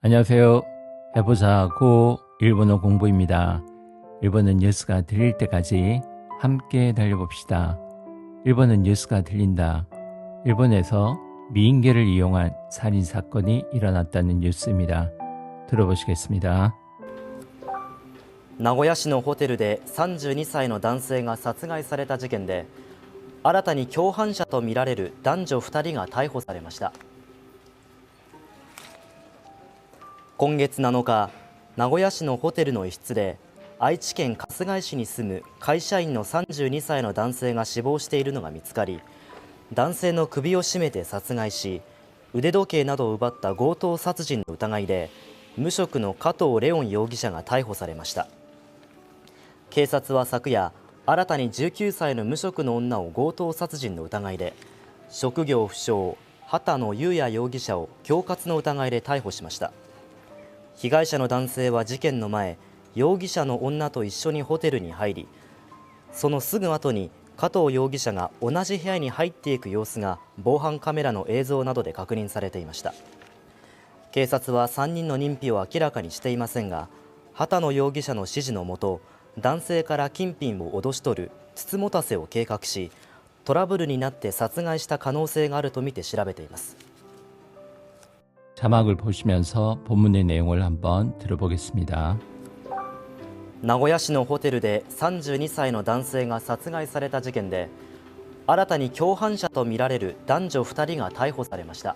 안녕하세요. 해보자 고 일본어 공부입니다. 일본어 뉴스가 들릴 때까지 함께 달려봅시다. 일본어 뉴스가 들린다. 일본에서 미인계를 이용한 살인사건이 일어났다는 뉴스입니다. 들어보시겠습니다. 名古屋市のホテルで32歳の男性が殺害された事件で、新たに共犯者とみられる男女2人が逮捕されました。今月7日、名古屋市のホテルの一室で愛知県春日井市に住む会社員の32歳の男性が死亡しているのが見つかり、男性の首を絞めて殺害し、腕時計などを奪った強盗殺人の疑いで無職の加藤レオン容疑者が逮捕されました。警察は昨夜、新たに19歳の無職の女を強盗殺人の疑いで、職業不詳、畑野裕也容疑者を恐喝の疑いで逮捕しました。被害者の男性は事件の前、容疑者の女と一緒にホテルに入り、そのすぐ後に加藤容疑者が同じ部屋に入っていく様子が防犯カメラの映像などで確認されていました。警察は3人の認否を明らかにしていませんが、畑野容疑者の指示のもと、男性から金品を脅し取る筒持たせを計画し、トラブルになって殺害した可能性があるとみて調べています。 자막을 보시면서 본문의 내용을 한번 들어보겠습니다. 名古屋市のホテルで32歳の男性が殺害された事件で、新たに共犯者とみられる男女2人が逮捕されました。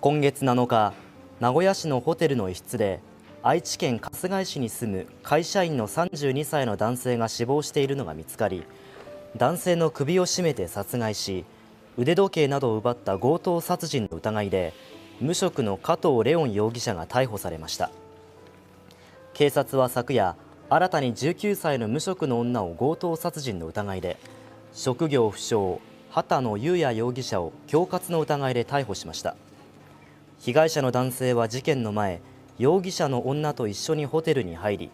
今月7日、名古屋市のホテルの一室で愛知県春日井市に住む会社員の32歳の男性が死亡しているのが見つかり、男性の首を絞めて殺害し、腕時計などを奪った強盗殺人の疑いで無職の加藤レオン容疑者が逮捕されました。警察は昨夜、新たに19歳の無職の女を強盗殺人の疑いで、職業不詳、畑野裕也容疑者を恐喝の疑いで逮捕しました。被害者の男性は事件の前、容疑者の女と一緒にホテルに入り、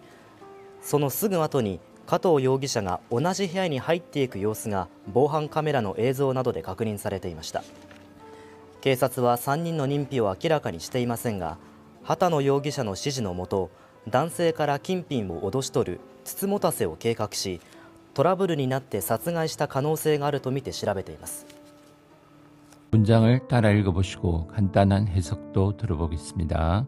そのすぐ後に加藤容疑者が同じ部屋に入っていく様子が防犯カメラの映像などで確認されていました。警察は3人の認否を明らかにしていませんが、畑野容疑者の指示のもと、男性から金品を脅し取る筒持たせを計画し、トラブルになって殺害した可能性があるとみて調べています。 문장을 따라 읽어보시고 간단한 해석도 들어보겠습니다.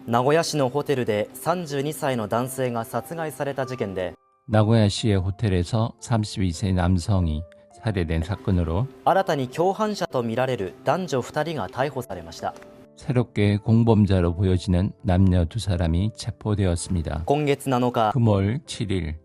名古屋市のホテルで32歳の男性が殺害された事件で、 나고야시의 호텔에서 32세 남성이 살해된 사건으로 新たに共犯者とみられる男女2人が逮捕されました。 새롭게 공범자로 보여지는 남녀 두 사람이 체포되었습니다. 今月7日、 금월 7일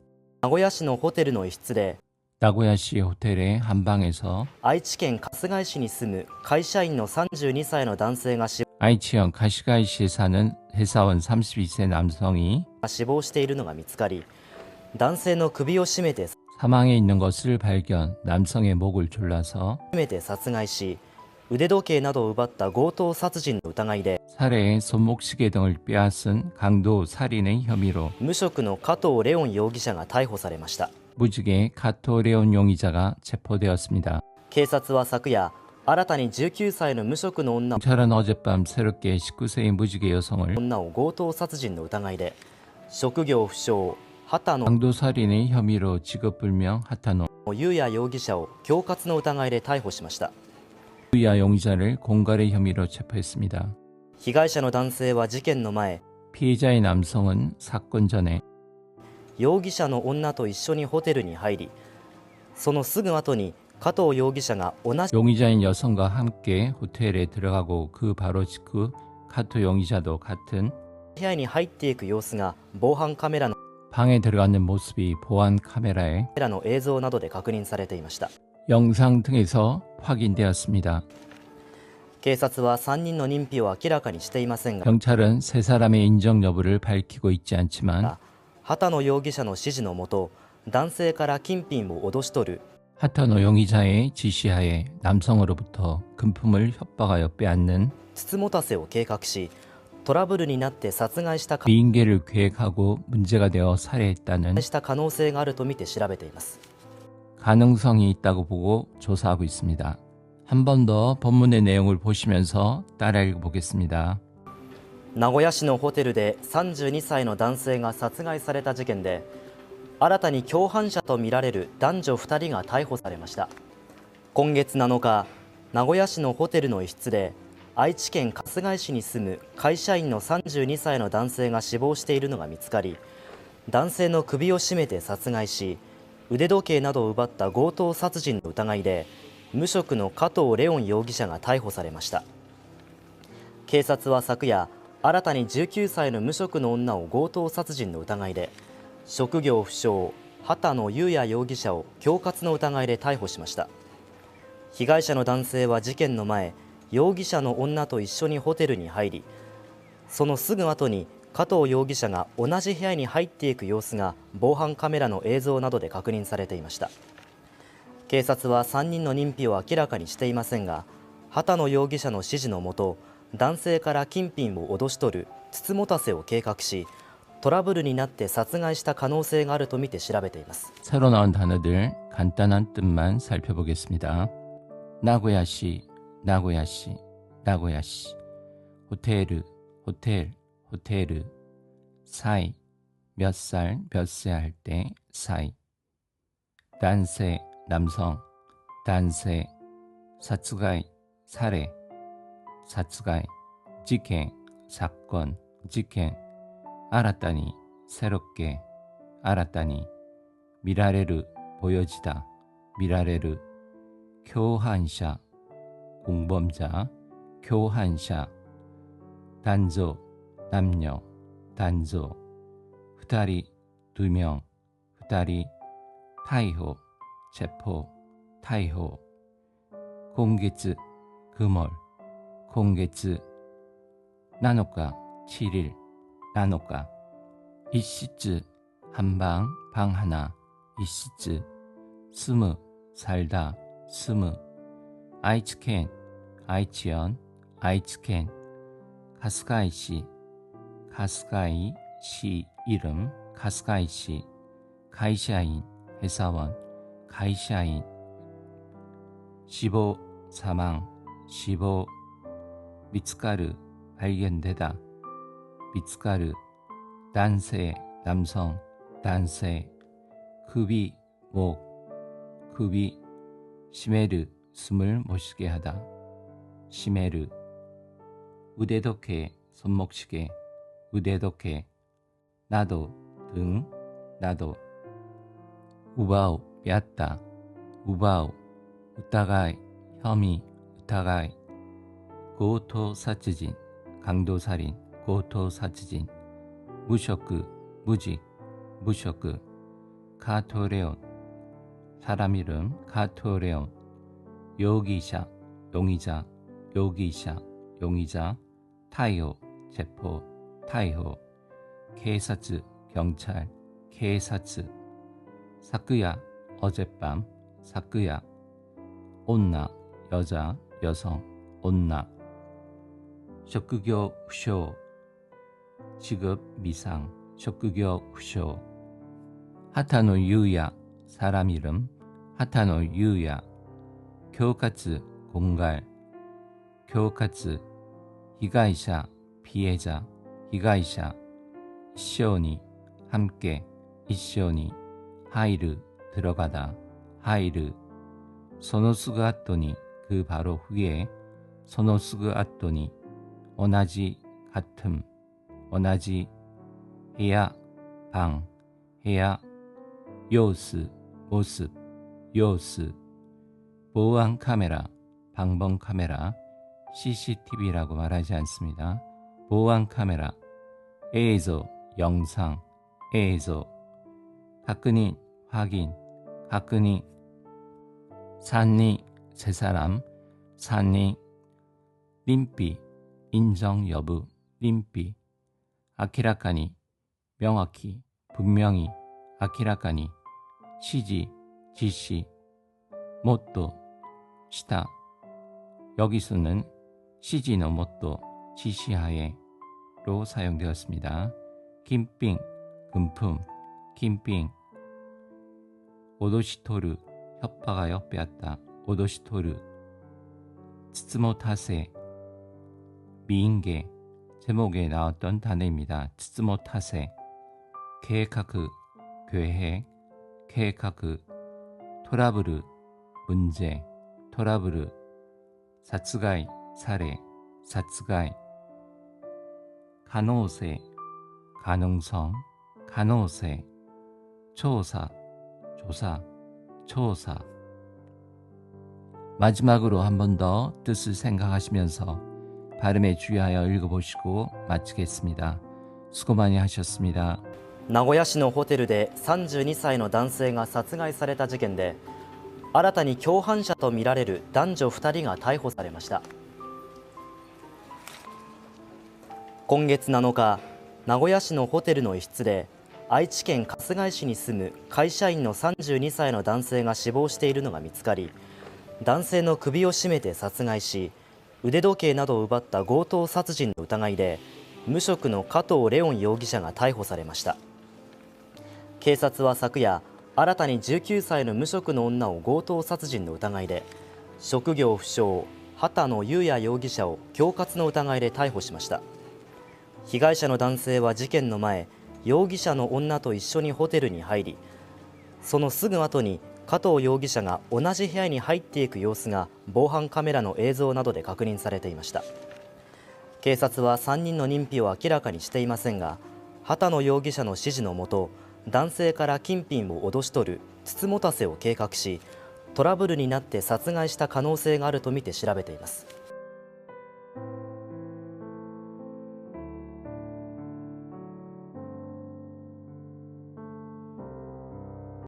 名古屋市のホテルの一室で 나고야시 호텔의 한 방에서 愛知県春日井市に住む会社員の32歳の男性が死 愛知현 가시가이시에 사는 회사원 32세 남성이 亡しているのが見つかり、男性の首を絞めて 사망해 있는 것을 발견, 남성의 목을 졸라서 殺害し、腕時計などを奪った強盗殺人の疑いで 살해에 손목시계 등을 빼앗은 강도 살인의 혐의로 無職の加藤レオン容疑者が逮捕されました。 무직의 카토레온 용의자가 체포되었습니다. 警察は昨夜、新たに19歳の無職の女 경찰은 어젯밤 새롭게 19세의 무직의 여성을 を強盗殺人の疑いで、職業不詳、畑野 강도살인의 혐의로 직업불명 하타노 裕也容疑者を恐喝の疑いで逮捕しました。 유야 용의자를 공갈의 혐의로 체포했습니다. 被害者の男性は事件の前、 피해자의 남성은 사건 전에 容疑者の女と一緒にホテルに入り、そのすぐ後に加藤容疑者が同じ 용의자인 여성과 함께 호텔에 들어가고 그 바로 직후 카토 용의자도 같은 部屋に入っていく様子が防犯カメラの 방에 들어가는 모습이 보안 카메라에 映像などで確認されていました。 영상 등에서 확인되었습니다. 警察は3人の認否を明らかにしていませんが、 경찰은 세 사람의 인정 여부를 밝히고 있지 않지만 畑野容疑者の指示のもと、男性から金品を脅し取る 하타노 용의자의 지시하에 남성으로부터 금품을 협박하여 빼앗는 筒持たせを計画し、トラブルになって殺害した可 미인계를 계획하고 문제가 되어 살해했다는 能性があるとみて調べています。 가능성이 있다고 보고 조사하고 있습니다. 한 번 더 본문의 내용을 보시면서 따라 읽어보겠습니다. 名古屋市のホテルで32歳の男性が殺害された事件で、新たに共犯者とみられる男女2人が逮捕されました。今月7日、名古屋市のホテルの一室で愛知県春日井市に住む会社員の32歳の男性が死亡しているのが見つかり、男性の首を絞めて殺害し、腕時計などを奪った強盗殺人の疑いで無職の加藤レオン容疑者が逮捕されました。警察は昨夜、新たに19歳の無職の女を強盗殺人の疑いで、職業不詳、畑野裕也容疑者を恐喝の疑いで逮捕しました。被害者の男性は事件の前、容疑者の女と一緒にホテルに入り、そのすぐ後に加藤容疑者が同じ部屋に入っていく様子が防犯カメラの映像などで確認されていました。警察は3人の認否を明らかにしていませんが、畑野容疑者の指示のもと、男性から金品を脅し取るつつもたせを計画し、トラブルになって殺害した可能性があるとみて調べています。 새로 나온 단어들 간단한 뜻만 살펴보겠습니다. 나고야시, 나고야시, 나고야시. 호텔, 호텔, 호텔. 사이, 몇 살, 몇 세 할 때 사이. 단세, 남성, 단세. 사츠가이, 살해, 사츠가이. 지행, 사건, 지행. 알았다니, 새롭게, 알았다니. 미라레르, 보여지다, 미라레르. 교환샤, 공범자, 교환샤. 단조, 남녀, 단조. 후다리, 2명, 후다리. 타이호, 체포, 타이호. 공개츠, 금월, 공개츠. 나노카, 7일, 나노카. 이시즈, 한방, 방 하나, 이시즈. 스무, 살다, 스무. 아이츠켄, 아이치현, 아이츠켄. 가스가이시, 가스가이, 시 이름, 가스가이시. 가이샤인, 회사원, 가이샤인. 시보, 사망, 시보. 미츠카르, 발견되다, 미츠카르. 단세, 남성, 단세. 급이, 목, 급이. 시메르, 숨을 못 쉬게 하다, 시메르. 우대덕해, 손목시계, 우대덕해. 나도, 등, 나도. 우바우, 얕다, 우바우. 우타가이, 혐의, 우타가이. 고토 사츠진, 강도살인, 고토 사츠진. 무쇼크, 무직, 무쇼크. 카토레온, 사람 이름 카토레온. 요기샤, 용의자, 요기샤, 용의자. 타이호, 체포, 타이호. 케이사츠, 경찰, 케이사츠. 사쿠야, 어젯밤, 사쿠야. 온나, 여자, 여성, 온나.職業不詳, 직업 미상,職業不詳. 하타노 유야, 사람 이름 하타노 유야. 교카츠, 공갈, 교카츠. 히가이샤, 피해자, 히가이샤. 이쇼니, 함께, 이쇼니. 하이르, 들어가다, 하이르. 소노스그 아토니, 그 바로 후에. 소노스그 아토니. 오나지, 같음, 오나지. 해야, 방, 해야. 요스, 모습, 요스. 보안 카메라, 방범 카메라. CCTV라고 말하지 않습니다. 보안 카메라. 에이조, 영상, 에이조. 가끄니, 확인, 가끄니. 산니, 세 사람, 산니. 림피, 인정 여부, 림피. 아키라카니, 명확히, 분명히, 아키라카니. 시지, 지시. 모토, 시타. 여기서는 시지노 모토, 지시하에로 사용되었습니다. 김빙, 금품, 김빙. 오도시토르, 협박하여 빼앗다, 오도시토르. 츠츠모타세, 미인계 제목에 나왔던 단어입니다. 츠츠모타세, 계획하그, 계획, 계획하그, 토라브르, 문제, 토라브르, 사츠가이, 살해, 사츠가이, 가노세, 가능성, 가노세, 조사, 조사, 조사. 마지막으로 한 번 더 뜻을 생각하시면서 발음에 주의하여 읽어보시고 마치겠습니다. 수고 많이 하셨습니다. 名古屋市のホテルで32歳の男性が殺害された事件で、新たに共犯者とみられる男女2人が逮捕されました。今月7日、名古屋市のホテルの一室で愛知県春日井市に住む会社員の32歳の男性が死亡しているのが見つかり、男性の首を絞めて殺害し、腕時計などを奪った強盗殺人の疑いで無職の加藤レオン容疑者が逮捕されました。警察は昨夜、新たに19歳の無職の女を強盗殺人の疑いで、職業不詳、畑野裕也容疑者を恐喝の疑いで逮捕しました。被害者の男性は事件の前、容疑者の女と一緒にホテルに入り、そのすぐ後に加藤容疑者が同じ部屋に入っていく様子が防犯カメラの映像などで確認されていました。警察は3人の認否を明らかにしていませんが、畑野容疑者の指示のもと、男性から金品を脅し取るつつもたせを計画し、トラブルになって殺害した可能性があるとみて調べています。